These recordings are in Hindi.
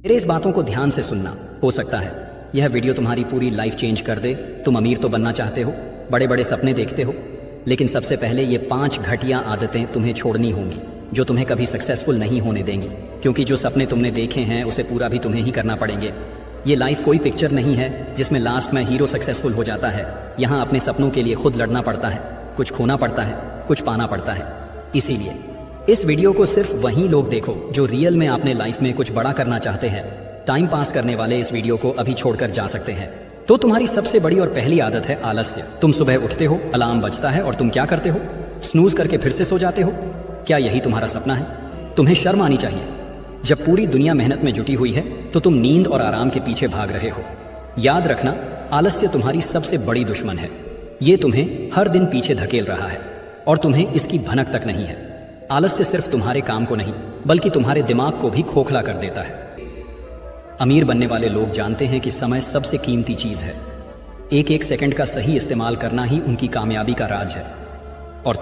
मेरे इस बातों को ध्यान से सुनना, हो सकता है यह वीडियो तुम्हारी पूरी लाइफ चेंज कर दे। तुम अमीर तो बनना चाहते हो, बड़े बड़े सपने देखते हो, लेकिन सबसे पहले ये 5 घटिया आदतें तुम्हें छोड़नी होंगी जो तुम्हें कभी सक्सेसफुल नहीं होने देंगी, क्योंकि जो सपने तुमने देखे हैं उसे पूरा भी तुम्हें ही करना पड़ेंगे। ये लाइफ कोई पिक्चर नहीं है जिसमें लास्ट में हीरो सक्सेसफुल हो जाता है। यहाँ अपने सपनों के लिए खुद लड़ना पड़ता है, कुछ खोना पड़ता है, कुछ पाना पड़ता है। इसीलिए इस वीडियो को सिर्फ वही लोग देखो जो रियल में अपने लाइफ में कुछ बड़ा करना चाहते हैं। टाइम पास करने वाले इस वीडियो को अभी छोड़कर जा सकते हैं। तो तुम्हारी सबसे बड़ी और पहली आदत है आलस्य। तुम सुबह उठते हो, अलार्म बजता है और तुम क्या करते हो? स्नूज करके फिर से सो जाते हो। क्या यही तुम्हारा सपना है? तुम्हें शर्म आनी चाहिए। जब पूरी दुनिया मेहनत में जुटी हुई है तो तुम नींद और आराम के पीछे भाग रहे हो। याद रखना, आलस्य तुम्हारी सबसे बड़ी दुश्मन है। ये तुम्हें हर दिन पीछे धकेल रहा है और तुम्हें इसकी भनक तक नहीं है। आलस्य सिर्फ तुम्हारे काम को नहीं बल्कि तुम्हारे दिमाग को भी खोखला कर देता है। अमीर बनने वाले लोग जानते हैं कि समय सबसे कीमती चीज है। एक एक सेकंड का सही इस्तेमाल करना ही उनकी कामयाबी का राज है। और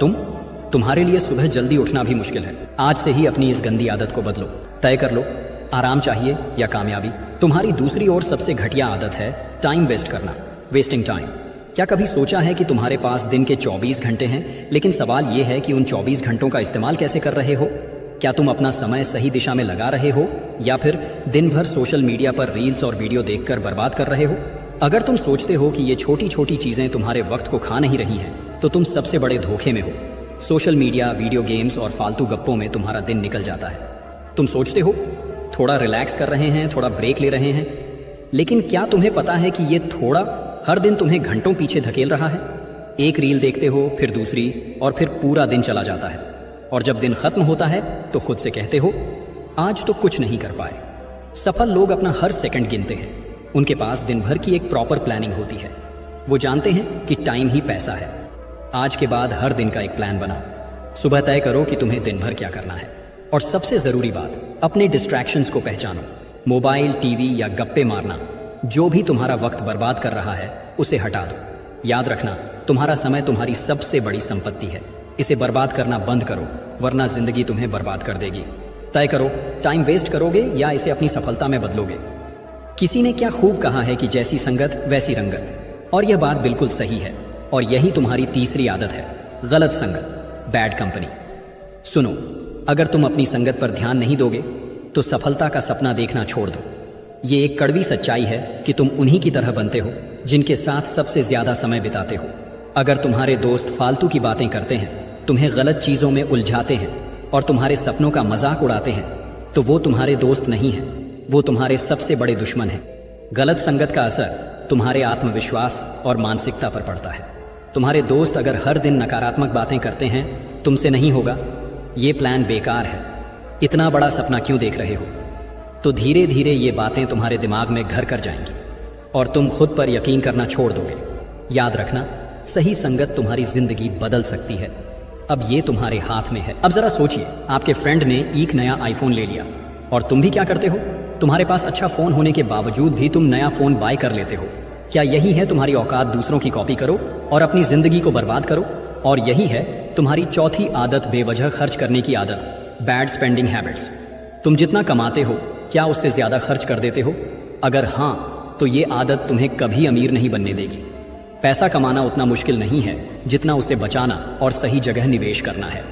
तुम्हारे लिए सुबह जल्दी उठना भी मुश्किल है। आज से ही अपनी इस गंदी आदत को बदलो। तय कर लो, आराम चाहिए या कामयाबी। तुम्हारी दूसरी और सबसे घटिया आदत है टाइम वेस्ट करना, वेस्टिंग टाइम। क्या कभी सोचा है कि तुम्हारे पास दिन के 24 घंटे हैं, लेकिन सवाल यह है कि उन 24 घंटों का इस्तेमाल कैसे कर रहे हो? क्या तुम अपना समय सही दिशा में लगा रहे हो या फिर दिन भर सोशल मीडिया पर रील्स और वीडियो देखकर बर्बाद कर रहे हो? अगर तुम सोचते हो कि ये छोटी छोटी चीजें तुम्हारे वक्त को खा नहीं रही हैं, तो तुम सबसे बड़े धोखे में हो। सोशल मीडिया, वीडियो गेम्स और फालतू गप्पों में तुम्हारा दिन निकल जाता है। तुम सोचते हो थोड़ा रिलैक्स कर रहे हैं, थोड़ा ब्रेक ले रहे हैं, लेकिन क्या तुम्हें पता है कि ये थोड़ा हर दिन तुम्हें घंटों पीछे धकेल रहा है? एक रील देखते हो, फिर दूसरी, और फिर पूरा दिन चला जाता है। और जब दिन खत्म होता है तो खुद से कहते हो आज तो कुछ नहीं कर पाए। सफल लोग अपना हर सेकंड गिनते हैं। उनके पास दिन भर की एक प्रॉपर प्लानिंग होती है। वो जानते हैं कि टाइम ही पैसा है। आज के बाद हर दिन का एक प्लान बनाओ। सुबह तय करो कि तुम्हें दिन भर क्या करना है। और सबसे जरूरी बात, अपने डिस्ट्रैक्शंस को पहचानो। मोबाइल, टीवी या गप्पे मारना, जो भी तुम्हारा वक्त बर्बाद कर रहा है उसे हटा दो। याद रखना, तुम्हारा समय तुम्हारी सबसे बड़ी संपत्ति है। इसे बर्बाद करना बंद करो, वरना जिंदगी तुम्हें बर्बाद कर देगी। तय करो, टाइम वेस्ट करोगे या इसे अपनी सफलता में बदलोगे। किसी ने क्या खूब कहा है कि जैसी संगत वैसी रंगत, और यह बात बिल्कुल सही है। और यही तुम्हारी तीसरी आदत है, गलत संगत, बैड कंपनी। सुनो, अगर तुम अपनी संगत पर ध्यान नहीं दोगे तो सफलता का सपना देखना छोड़ दो। ये एक कड़वी सच्चाई है कि तुम उन्हीं की तरह बनते हो जिनके साथ सबसे ज्यादा समय बिताते हो। अगर तुम्हारे दोस्त फालतू की बातें करते हैं, तुम्हें गलत चीजों में उलझाते हैं और तुम्हारे सपनों का मजाक उड़ाते हैं, तो वो तुम्हारे दोस्त नहीं हैं, वो तुम्हारे सबसे बड़े दुश्मन हैं। गलत संगत का असर तुम्हारे आत्मविश्वास और मानसिकता पर पड़ता है। तुम्हारे दोस्त अगर हर दिन नकारात्मक बातें करते हैं, तुमसे नहीं होगा, ये प्लान बेकार है, इतना बड़ा सपना क्यों देख रहे हो, तो धीरे धीरे ये बातें तुम्हारे दिमाग में घर कर जाएंगी और तुम खुद पर यकीन करना छोड़ दोगे। याद रखना, सही संगत तुम्हारी जिंदगी बदल सकती है। अब ये तुम्हारे हाथ में है। अब जरा सोचिए, आपके फ्रेंड ने एक नया आईफोन ले लिया और तुम भी क्या करते हो? तुम्हारे पास अच्छा फोन होने के बावजूद भी तुम नया फोन बाय कर लेते हो। क्या यही है तुम्हारी औकात? दूसरों की कॉपी करो और अपनी जिंदगी को बर्बाद करो। और यही है तुम्हारी चौथी आदत, बेवजह खर्च करने की आदत, बैड स्पेंडिंग हैबिट्स। तुम जितना कमाते हो क्या उससे ज्यादा खर्च कर देते हो? अगर हाँ, तो ये आदत तुम्हें कभी अमीर नहीं बनने देगी। पैसा कमाना उतना मुश्किल नहीं है जितना उसे बचाना और सही जगह निवेश करना है।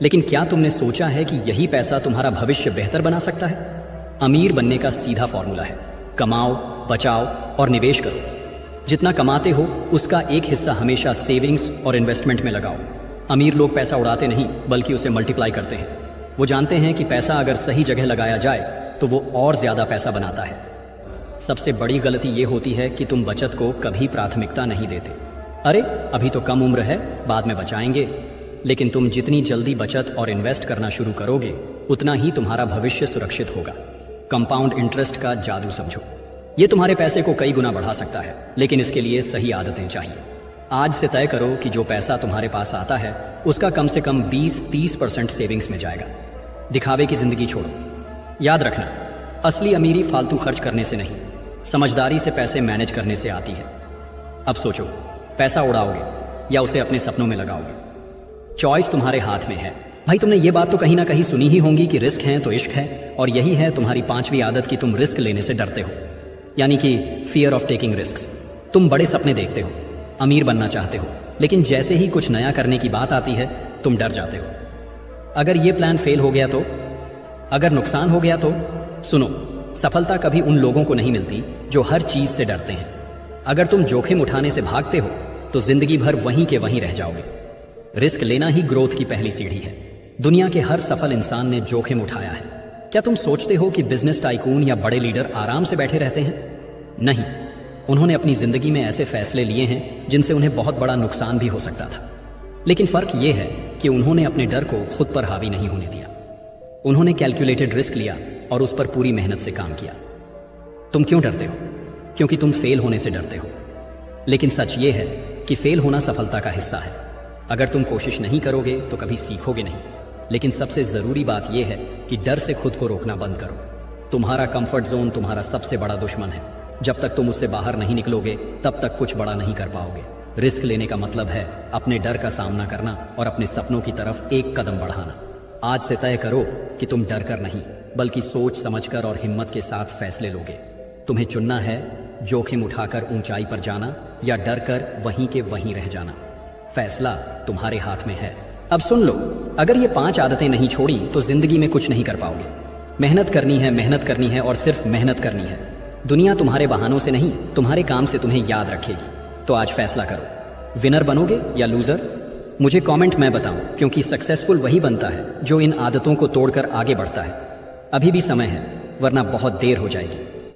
लेकिन क्या तुमने सोचा है कि यही पैसा तुम्हारा भविष्य बेहतर बना सकता है? अमीर बनने का सीधा फॉर्मूला है, कमाओ, बचाओ और निवेश करो। जितना कमाते हो उसका एक हिस्सा हमेशा सेविंग्स और इन्वेस्टमेंट में लगाओ। अमीर लोग पैसा उड़ाते नहीं बल्कि उसे मल्टीप्लाई करते हैं। वो जानते हैं कि पैसा अगर सही जगह लगाया जाए तो वो और ज्यादा पैसा बनाता है। सबसे बड़ी गलती ये होती है कि तुम बचत को कभी प्राथमिकता नहीं देते। अरे अभी तो कम उम्र है, बाद में बचाएंगे। लेकिन तुम जितनी जल्दी बचत और इन्वेस्ट करना शुरू करोगे, उतना ही तुम्हारा भविष्य सुरक्षित होगा। कंपाउंड इंटरेस्ट का जादू समझो। ये तुम्हारे पैसे को कई गुना बढ़ा सकता है, लेकिन इसके लिए सही आदतें चाहिए। आज से तय करो कि जो पैसा तुम्हारे पास आता है उसका कम से कम 20-30% सेविंग्स में जाएगा। दिखावे की जिंदगी छोड़ो। याद रखना, असली अमीरी फालतू खर्च करने से नहीं, समझदारी से पैसे मैनेज करने से आती है। अब सोचो, पैसा उड़ाओगे या उसे अपने सपनों में लगाओगे? चॉइस तुम्हारे हाथ में है। भाई तुमने ये बात तो कहीं ना कहीं सुनी ही होंगी कि रिस्क है तो इश्क है, और यही है तुम्हारी 5वीं आदत कि तुम रिस्क लेने से डरते हो, यानी कि फियर ऑफ टेकिंग रिस्क। तुम बड़े सपने देखते हो, अमीर बनना चाहते हो, लेकिन जैसे ही कुछ नया करने की बात आती है तुम डर जाते हो। अगर ये प्लान फेल हो गया तो, अगर नुकसान हो गया तो? सुनो, सफलता कभी उन लोगों को नहीं मिलती जो हर चीज से डरते हैं। अगर तुम जोखिम उठाने से भागते हो तो जिंदगी भर वहीं के वहीं रह जाओगे। रिस्क लेना ही ग्रोथ की पहली सीढ़ी है। दुनिया के हर सफल इंसान ने जोखिम उठाया है। क्या तुम सोचते हो कि बिजनेस टाइकून या बड़े लीडर आराम से बैठे रहते हैं? नहीं, उन्होंने अपनी जिंदगी में ऐसे फैसले लिए हैं जिनसे उन्हें बहुत बड़ा नुकसान भी हो सकता था। लेकिन फर्क यह है कि उन्होंने अपने डर को खुद पर हावी नहीं होने दिया। उन्होंने कैलकुलेटेड रिस्क लिया और उस पर पूरी मेहनत से काम किया। तुम क्यों डरते हो? क्योंकि तुम फेल होने से डरते हो। लेकिन सच ये है कि फेल होना सफलता का हिस्सा है। अगर तुम कोशिश नहीं करोगे तो कभी सीखोगे नहीं। लेकिन सबसे जरूरी बात यह है कि डर से खुद को रोकना बंद करो। तुम्हारा कंफर्ट जोन तुम्हारा सबसे बड़ा दुश्मन है। जब तक तुम उससे बाहर नहीं निकलोगे तब तक कुछ बड़ा नहीं कर पाओगे। रिस्क लेने का मतलब है अपने डर का सामना करना और अपने सपनों की तरफ एक कदम बढ़ाना। आज से तय करो कि तुम डर कर नहीं, बल्कि सोच समझकर और हिम्मत के साथ फैसले लोगे। तुम्हें चुनना है जोखिम उठाकर ऊंचाई पर जाना या डर कर वहीं के वहीं रह जाना। फैसला तुम्हारे हाथ में है। अब सुन लो, अगर ये 5 आदतें नहीं छोड़ी तो जिंदगी में कुछ नहीं कर पाओगे। मेहनत करनी है, मेहनत करनी है और सिर्फ मेहनत करनी है। दुनिया तुम्हारे बहानों से नहीं, तुम्हारे काम से तुम्हें याद रखेगी। तो आज फैसला करो, विनर बनोगे या लूजर? मुझे कमेंट में बताओ, क्योंकि सक्सेसफुल वही बनता है जो इन आदतों को तोड़कर आगे बढ़ता है। अभी भी समय है, वरना बहुत देर हो जाएगी।